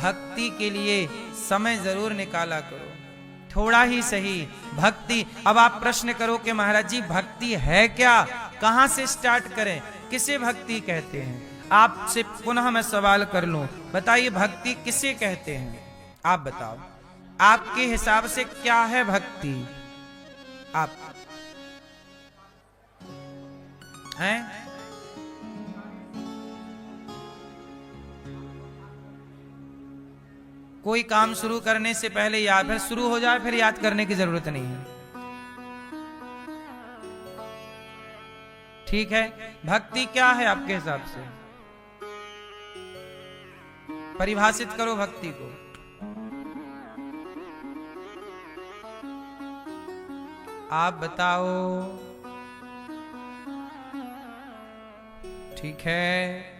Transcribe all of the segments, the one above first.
भक्ति के लिए समय जरूर निकाला करो, थोड़ा ही सही भक्ति। अब आप प्रश्न करो कि महाराज जी भक्ति है क्या, कहां से स्टार्ट करें, किसे भक्ति कहते हैं? आपसे पुनः मैं सवाल कर लूं, बताइए भक्ति किसे कहते हैं? आप बताओ, आपके हिसाब से क्या है भक्ति? आप हैं? कोई काम शुरू करने से पहले याद, फिर शुरू हो जाए फिर याद करने की जरूरत नहीं है, ठीक है? भक्ति क्या है आपके हिसाब से? परिभाषित करो भक्ति को। आप बताओ, ठीक है?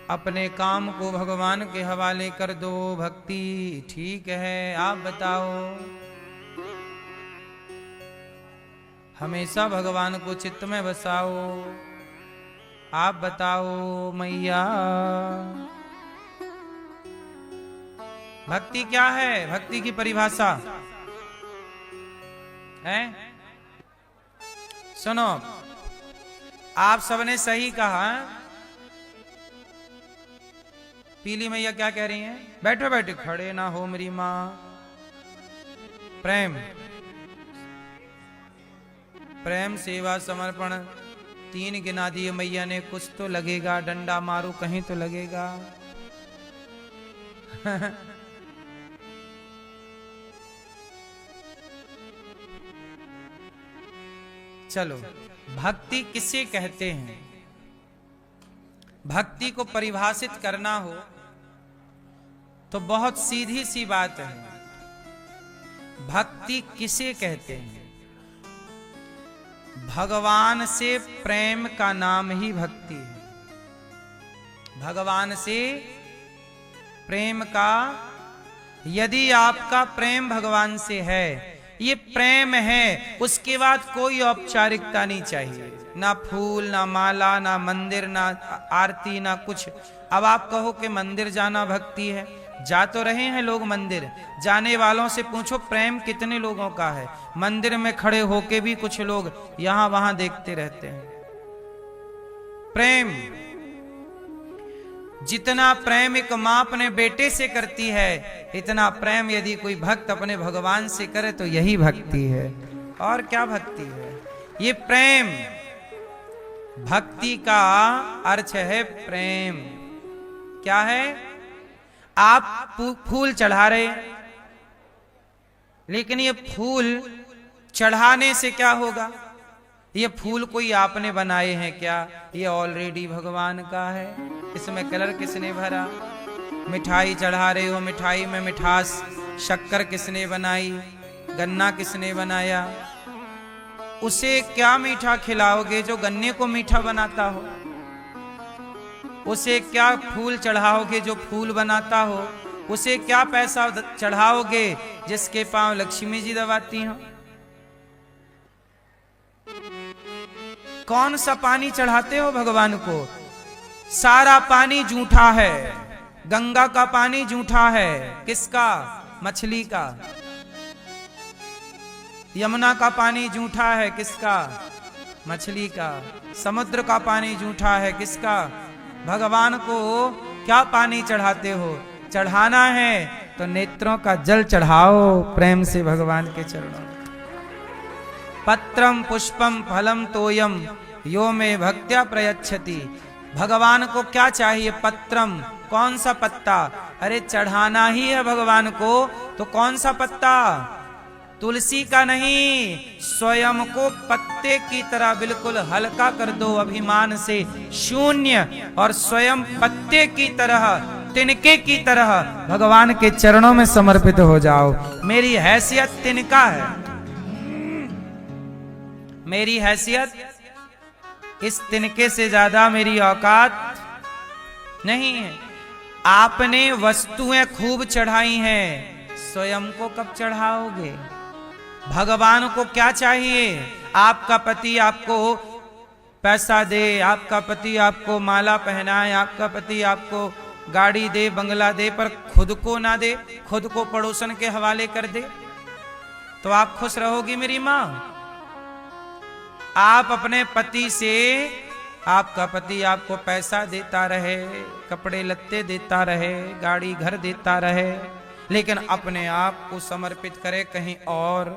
अपने काम को भगवान के हवाले कर दो, भक्ति ठीक है। आप बताओ, हमेशा भगवान को चित्त में बसाओ। आप बताओ मैया, भक्ति क्या है? भक्ति की परिभाषा है? सुनो, आप सबने सही कहा। पीली मैया क्या कह रही हैं? बैठो बैठो, खड़े ना हो मेरी माँ। प्रेम, प्रेम, सेवा, समर्पण, 3 गिना दिए मैया ने। कुछ तो लगेगा, डंडा मारो कहीं तो लगेगा। चलो, भक्ति किसे कहते हैं? भक्ति को परिभाषित करना हो तो बहुत सीधी सी बात है, भक्ति किसे कहते हैं? भगवान से प्रेम का नाम ही भक्ति है। भगवान से प्रेम का, यदि आपका प्रेम भगवान से है, ये प्रेम है, उसके बाद कोई औपचारिकता नहीं चाहिए, ना फूल, ना माला, ना मंदिर, ना आरती, ना कुछ। अब आप कहो कि मंदिर जाना भक्ति है, जा तो रहे हैं लोग मंदिर, जाने वालों से पूछो प्रेम कितने लोगों का है? मंदिर में खड़े होके भी कुछ लोग यहां वहां देखते रहते हैं। प्रेम, जितना प्रेम एक मां अपने बेटे से करती है, इतना प्रेम यदि कोई भक्त अपने भगवान से करे तो यही भक्ति है। और क्या भक्ति है? ये प्रेम, भक्ति का अर्थ है प्रेम। क्या है? आप फूल चढ़ा रहे, लेकिन ये फूल चढ़ाने से क्या होगा? ये फूल कोई आपने बनाए हैं क्या? ये ऑलरेडी भगवान का है। इसमें कलर किसने भरा? मिठाई चढ़ा रहे हो, मिठाई में मिठास, शक्कर किसने बनाई? गन्ना किसने बनाया? उसे क्या मीठा खिलाओगे जो गन्ने को मीठा बनाता हो? उसे क्या फूल चढ़ाओगे जो फूल बनाता हो? उसे क्या पैसा चढ़ाओगे जिसके पांव लक्ष्मी जी दबाती हो? कौन सा पानी चढ़ाते हो भगवान को? सारा पानी झूठा है। गंगा का पानी झूठा है। किसका? मछली का। यमुना का पानी झूठा है। किसका? मछली का। समुद्र का पानी झूठा है। किसका? भगवान को क्या पानी चढ़ाते हो? चढ़ाना है तो नेत्रों का जल चढ़ाओ प्रेम से भगवान के चरणों। पत्रम पुष्पम फलम तोयम यो में भक्त्या प्रयच्छति। भगवान को क्या चाहिए? पत्रम, कौन सा पत्ता? अरे चढ़ाना ही है भगवान को, तो कौन सा पत्ता? तुलसी का नहीं, स्वयं को पत्ते की तरह बिल्कुल हल्का कर दो, अभिमान से शून्य, और स्वयं पत्ते की तरह, तिनके की तरह भगवान के चरणों में समर्पित हो जाओ। मेरी हैसियत तिनका है, मेरी हैसियत इस तिनके से ज्यादा मेरी औकात नहीं है। आपने वस्तुएं खूब चढ़ाई हैं, स्वयं को कब चढ़ाओगे? भगवान को क्या चाहिए? आपका पति आपको पैसा दे, आपका पति आपको माला पहनाए, आपका पति आपको गाड़ी दे, बंगला दे, पर खुद को ना दे, खुद को पड़ोसन के हवाले कर दे, तो आप खुश रहोगी मेरी मां? आप अपने पति से, आपका पति आपको पैसा देता रहे, कपड़े लत्ते देता रहे, गाड़ी घर देता रहे, लेकिन अपने आप को समर्पित करे कहीं और,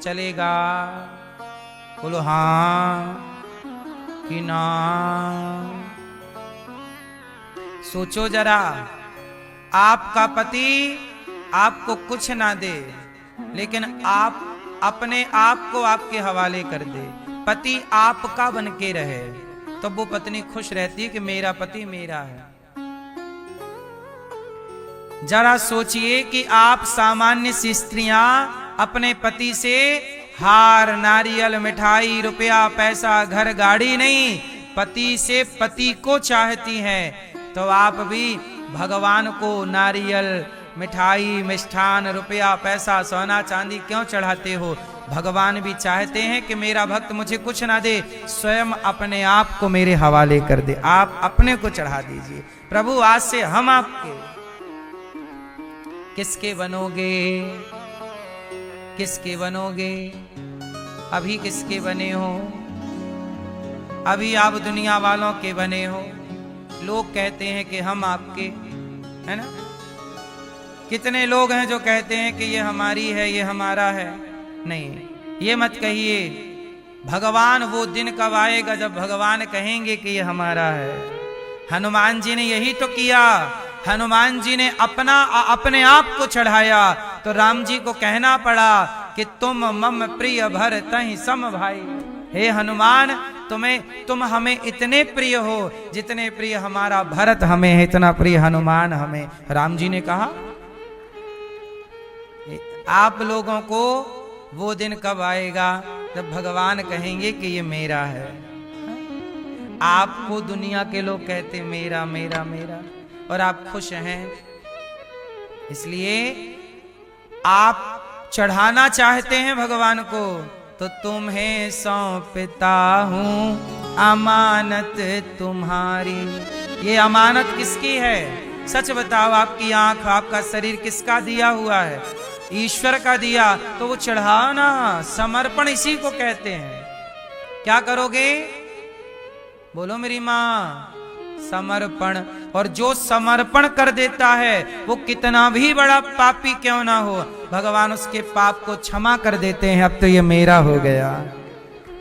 चलेगा? बोलो हां कि ना? सोचो जरा, आपका पति आपको कुछ ना दे, लेकिन आप अपने आप को आपके हवाले कर दे, पति आपका बन के रहे, तो वो पत्नी खुश रहती है कि मेरा पति मेरा है। जरा सोचिए कि आप सामान्य सी स्त्रियां अपने पति से हार, नारियल, मिठाई, रुपया, पैसा, घर, गाड़ी नहीं, पति से पति को चाहती हैं, तो आप भी भगवान को नारियल, मिठाई, मिष्ठान, रुपया, पैसा, सोना चांदी क्यों चढ़ाते हो? भगवान भी चाहते हैं कि मेरा भक्त मुझे कुछ ना दे, स्वयं अपने आप को मेरे हवाले कर दे, आप अपने को चढ़ा दीजिए। प्रभु आज से हम आपके। किसके बनोगे? किसके बनोगे? अभी किसके बने हो? अभी आप दुनिया वालों के बने हो। लोग कहते हैं कि हम आपके, है ना? कितने लोग हैं जो कहते हैं कि ये हमारी है, ये हमारा है। नहीं, ये मत कहिए। भगवान, वो दिन कब आएगा जब भगवान कहेंगे कि ये हमारा है। हनुमान जी ने यही तो किया। हनुमान जी ने अपने आप को चढ़ाया, तो राम जी को कहना पड़ा कि तुम मम प्रिय भरतहि सम भाई। हे हनुमान, तुम हमें इतने प्रिय हो जितने प्रिय हमारा भरत हमें है, इतना प्रिय हनुमान हमें। राम जी ने कहा, आप लोगों को वो दिन कब आएगा जब भगवान कहेंगे कि ये मेरा है। आपको दुनिया के लोग कहते मेरा मेरा मेरा, और आप खुश हैं। इसलिए आप चढ़ाना चाहते हैं भगवान को, तो तुम्हें सौंपता हूं अमानत तुम्हारी। ये अमानत किसकी है? सच बताओ, आपकी आंख, आपका शरीर किसका दिया हुआ है? ईश्वर का दिया। तो वो चढ़ाओ ना, समर्पण इसी को कहते हैं। क्या करोगे? बोलो मेरी मां, समर्पण। और जो समर्पण कर देता है वो कितना भी बड़ा पापी क्यों ना हो, भगवान उसके पाप को क्षमा कर देते हैं। अब तो ये मेरा हो गया।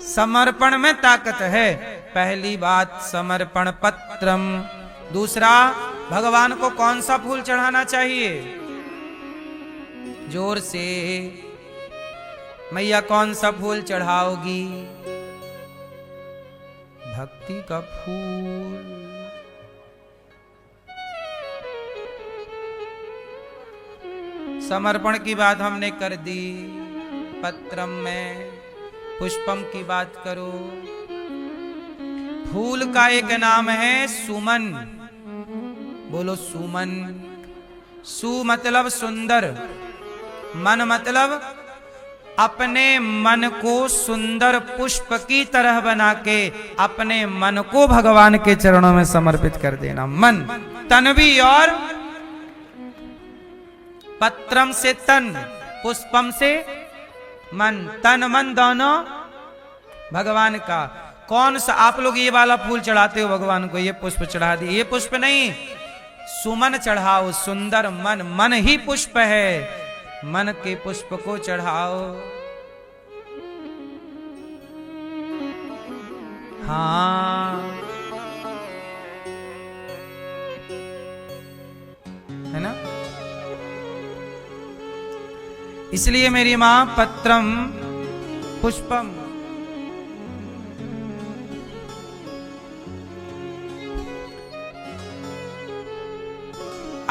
समर्पण में ताकत है। पहली बात समर्पण पत्रम। दूसरा, भगवान को कौन सा फूल चढ़ाना चाहिए? जोर से मैया, कौन सा फूल चढ़ाओगी? भक्ति का फूल। समर्पण की बात हमने कर दी, पत्रम में। पुष्पम की बात करो। फूल का एक नाम है सुमन। बोलो सुमन। सु मतलब सुंदर, मन मतलब अपने मन को सुंदर पुष्प की तरह बना के अपने मन को भगवान के चरणों में समर्पित कर देना। मन, तन भी, और पत्रम से तन, पुष्पम से मन। तन मन दोनों भगवान का। कौन सा? आप लोग ये वाला फूल चढ़ाते हो भगवान को, ये पुष्प चढ़ा दिए। ये पुष्प नहीं, सुमन चढ़ाओ। सुंदर मन, मन ही पुष्प है। मन के पुष्प को चढ़ाओ। हाँ, है ना? इसलिए मेरी मां, पत्रम पुष्पम।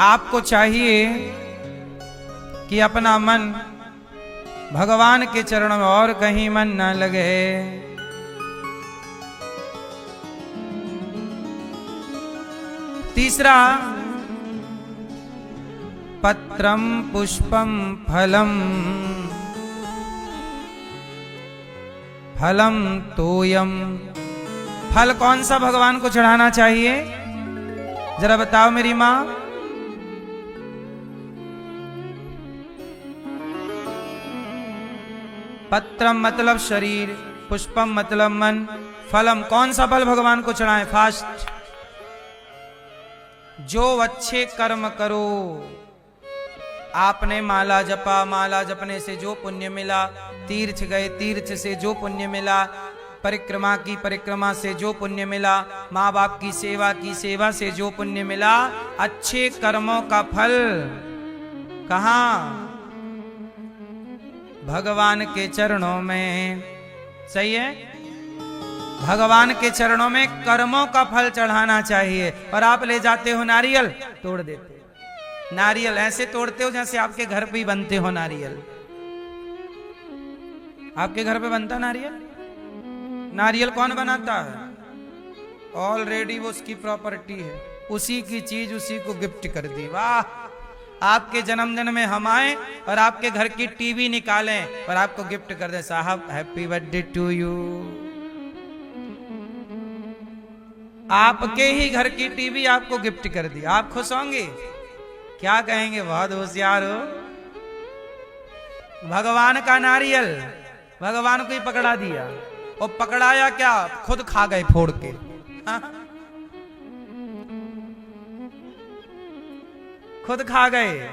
आपको चाहिए कि अपना मन भगवान के चरणों में, और कहीं मन न लगे। तीसरा, पत्रम पुष्पम फलम। फलम तोयम फल कौन सा भगवान को चढ़ाना चाहिए, जरा बताओ मेरी माँ। पत्रम मतलब शरीर, पुष्पम मतलब मन, फलम कौन सा फल भगवान को चढ़ाएं? फास्ट। जो अच्छे कर्म करो, आपने माला जपा, माला जपने से जो पुण्य मिला, तीर्थ गए, तीर्थ से जो पुण्य मिला, परिक्रमा की, परिक्रमा से जो पुण्य मिला, माँ बाप की सेवा से जो पुण्य मिला, अच्छे कर्मों का फल कहाँ? भगवान के चरणों में। सही है, भगवान के चरणों में कर्मों का फल चढ़ाना चाहिए। और आप ले जाते हो नारियल, तोड़ देते हो। नारियल ऐसे तोड़ते हो जैसे आपके घर पे ही बनते हो नारियल। आपके घर पे बनता नारियल? नारियल कौन बनाता है? ऑलरेडी वो उसकी प्रॉपर्टी है, उसी की चीज उसी को गिफ्ट कर दी। वाह, आपके जन्मदिन में हम आए और आपके घर की टीवी निकालें और आपको गिफ्ट कर दें, साहब हैप्पी बर्थडे टू यू। आपके ही घर की टीवी आपको गिफ्ट कर दी, आप खुश होंगे? क्या कहेंगे? बहुत होशियार हो। भगवान का नारियल भगवान को ही पकड़ा दिया, और पकड़ाया क्या, खुद खा गए फोड़ के। खुद खा गए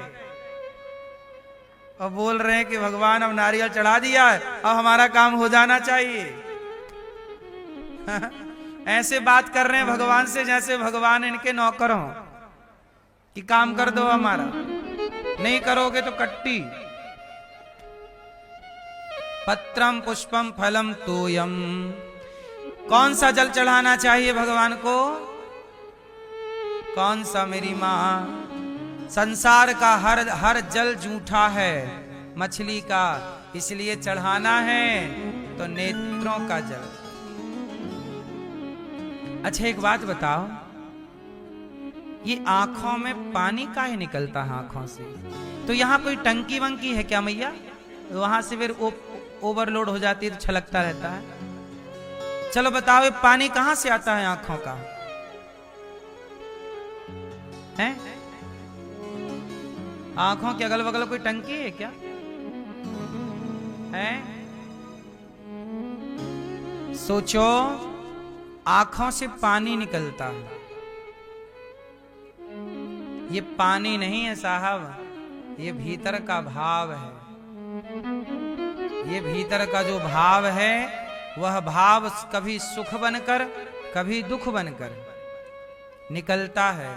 और बोल रहे हैं कि भगवान अब नारियल चढ़ा दिया है, अब हमारा काम हो जाना चाहिए। ऐसे बात कर रहे हैं भगवान से जैसे भगवान इनके नौकर हों कि काम कर दो हमारा, नहीं करोगे तो कट्टी। पत्रम पुष्पम फलम तोयम, कौन सा जल चढ़ाना चाहिए भगवान को? कौन सा मेरी माँ? संसार का हर जल जूठा है, मछली का, इसलिए चढ़ाना है तो नेत्रों का जल। अच्छा एक बात बताओ, ये आंखों में पानी काहे निकलता है आंखों से? तो यहाँ कोई टंकी वंकी है क्या मैया? वहां से फिर ओवरलोड हो जाती है तो छलकता रहता है। चलो बताओ, ये पानी कहां से आता है आंखों का? है आंखों के अगल बगल कोई टंकी है क्या? है? सोचो, आंखों से पानी निकलता है। ये पानी नहीं है साहब, ये भीतर का भाव है। ये भीतर का जो भाव है, वह भाव कभी सुख बनकर कभी दुख बनकर निकलता है।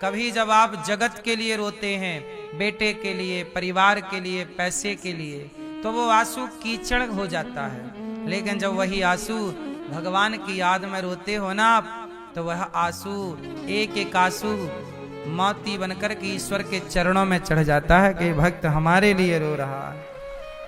कभी जब आप जगत के लिए रोते हैं, बेटे के लिए, परिवार के लिए, पैसे के लिए, तो वो आंसू कीचड़ हो जाता है। लेकिन जब वही आंसू भगवान की याद में रोते हो ना आप, तो वह आंसू एक एक आंसू मोती बनकर के ईश्वर के चरणों में चढ़ जाता है कि भक्त हमारे लिए रो रहा है।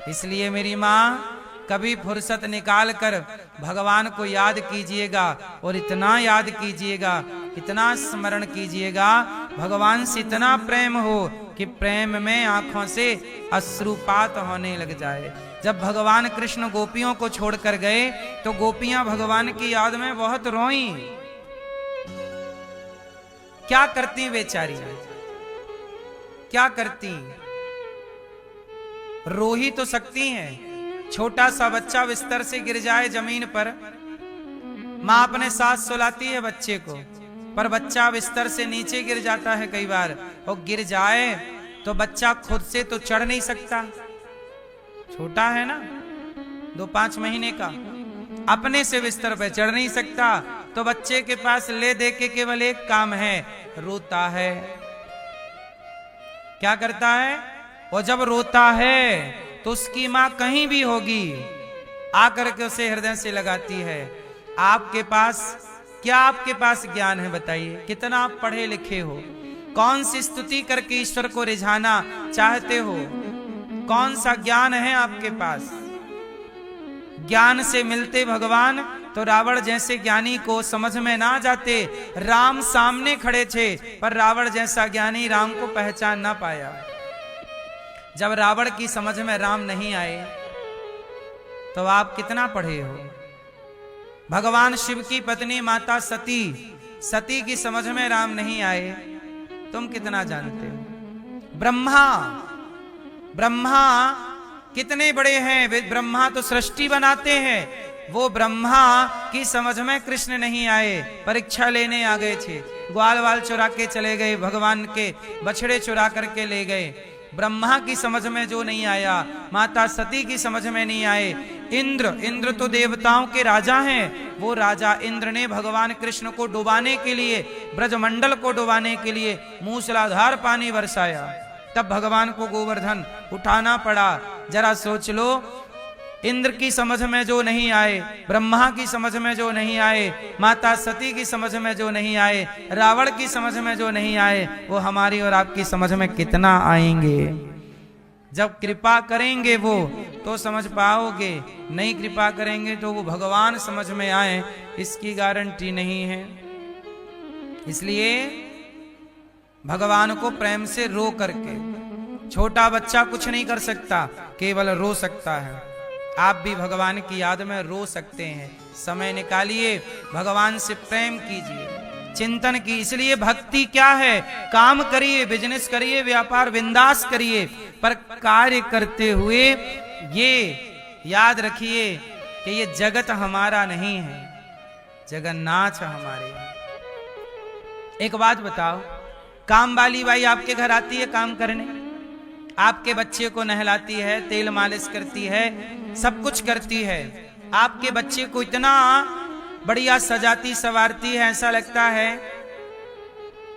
इसलिए मेरी माँ, कभी फुर्सत निकाल कर भगवान को याद कीजिएगा, और इतना याद कीजिएगा, इतना स्मरण कीजिएगा, भगवान से इतना प्रेम हो कि प्रेम में आंखों से अश्रुपात होने लग जाए। जब भगवान कृष्ण गोपियों को छोड़कर गए तो गोपियां भगवान की याद में बहुत रोई। क्या करती बेचारी, क्या करती? रो ही तो सकती हैं। छोटा सा बच्चा बिस्तर से गिर जाए जमीन पर, मां अपने साथ सुलाती है बच्चे को, पर बच्चा बिस्तर से नीचे गिर जाता है कई बार, और गिर जाए तो बच्चा खुद से तो चढ़ नहीं सकता, छोटा है ना, 2-5 महीने का, अपने से बिस्तर पे चढ़ नहीं सकता। तो बच्चे के पास ले दे के केवल एक काम है, रोता है। क्या करता है? और जब रोता है तो उसकी मां कहीं भी होगी, आकर के उसे हृदय से लगाती है। आपके पास क्या, आपके पास ज्ञान है बताइए? कितना आप पढ़े लिखे हो? कौन सी स्तुति करके ईश्वर को रिझाना चाहते हो? कौन सा ज्ञान है आपके पास? ज्ञान से मिलते भगवान तो रावण जैसे ज्ञानी को समझ में ना जाते। राम सामने खड़े थे, पर रावण जैसा ज्ञानी राम को पहचान ना पाया। जब रावण की समझ में राम नहीं आए तो आप कितना पढ़े हो? भगवान शिव की पत्नी माता सती, सती की समझ में राम नहीं आए, तुम कितना जानते हो। ब्रह्मा, ब्रह्मा कितने बड़े हैं, ब्रह्मा तो सृष्टि बनाते हैं, वो ब्रह्मा की समझ में कृष्ण नहीं आए, परीक्षा लेने आ गए थे, ग्वाल वाल चुरा के चले गए, भगवान के बछड़े चुरा करके ले गए। ब्रह्मा की समझ में जो नहीं आया, माता सती की समझ में नहीं आए। इंद्र, इंद्र तो देवताओं के राजा हैं, वो राजा इंद्र ने भगवान कृष्ण को डुबाने के लिए, ब्रजमंडल को डुबाने के लिए मूसलाधार पानी बरसाया, तब भगवान को गोवर्धन उठाना पड़ा। जरा सोच लो, इंद्र की समझ में जो नहीं आए, ब्रह्मा की समझ में जो नहीं आए, माता सती की समझ में जो नहीं आए, रावण की समझ में जो नहीं आए, वो हमारी और आपकी समझ में कितना आएंगे। जब कृपा करेंगे वो तो समझ पाओगे, नहीं कृपा करेंगे तो वो भगवान समझ में आए, इसकी गारंटी नहीं है। इसलिए भगवान को प्रेम से रो करके, छोटा बच्चा कुछ नहीं कर सकता, केवल रो सकता है। आप भी भगवान की याद में रो सकते हैं, समय निकालिए, भगवान से प्रेम कीजिए, चिंतन की। इसलिए भक्ति क्या है, काम करिए, बिजनेस करिए, व्यापार बिंदास करिए, पर कार्य करते हुए ये याद रखिए कि ये जगत हमारा नहीं है, जगन्नाथ हमारे। एक बात बताओ, काम वाली बाई आपके घर आती है काम करने, आपके बच्चे को नहलाती है, तेल मालिश करती है, सब कुछ करती है, आपके बच्चे को इतना बढ़िया सजाती संवारती है, ऐसा लगता है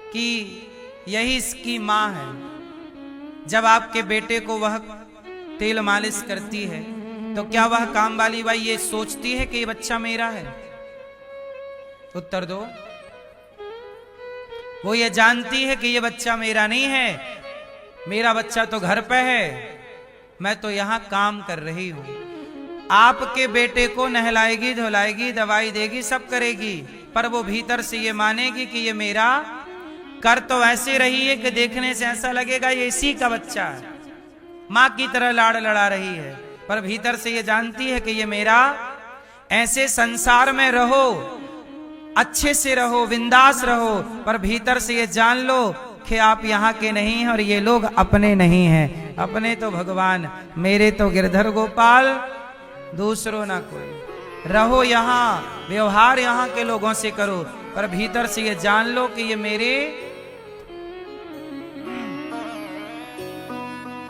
कि यही इसकी माँ है। जब आपके बेटे को वह तेल मालिश करती है तो क्या वह काम वाली बाई ये सोचती है कि ये बच्चा मेरा है? उत्तर दो। वो ये जानती है कि ये बच्चा मेरा नहीं है, मेरा बच्चा तो घर पे है, मैं तो यहां काम कर रही हूं। आपके बेटे को नहलाएगी, धुलाएगी, दवाई देगी, सब करेगी, पर वो भीतर से ये मानेगी कि ये मेरा। कर तो ऐसे रही है कि देखने से ऐसा लगेगा ये इसी का बच्चा है, मां की तरह लाड़ लड़ा रही है, पर भीतर से ये जानती है कि ये मेरा। ऐसे संसार में रहो, अच्छे से रहो, बिंदास रहो, पर भीतर से ये जान लो कि आप यहाँ के नहीं हैं और ये लोग अपने नहीं हैं। अपने तो भगवान, मेरे तो गिरधर गोपाल, दूसरों ना कोई। रहो यहाँ, व्यवहार यहाँ के लोगों से करो, पर भीतर से ये जान लो कि ये मेरे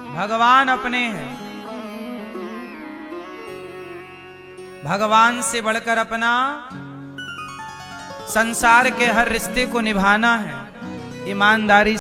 भगवान अपने हैं। भगवान से बढ़कर अपना संसार के हर रिश्ते को निभाना है, ईमानदारी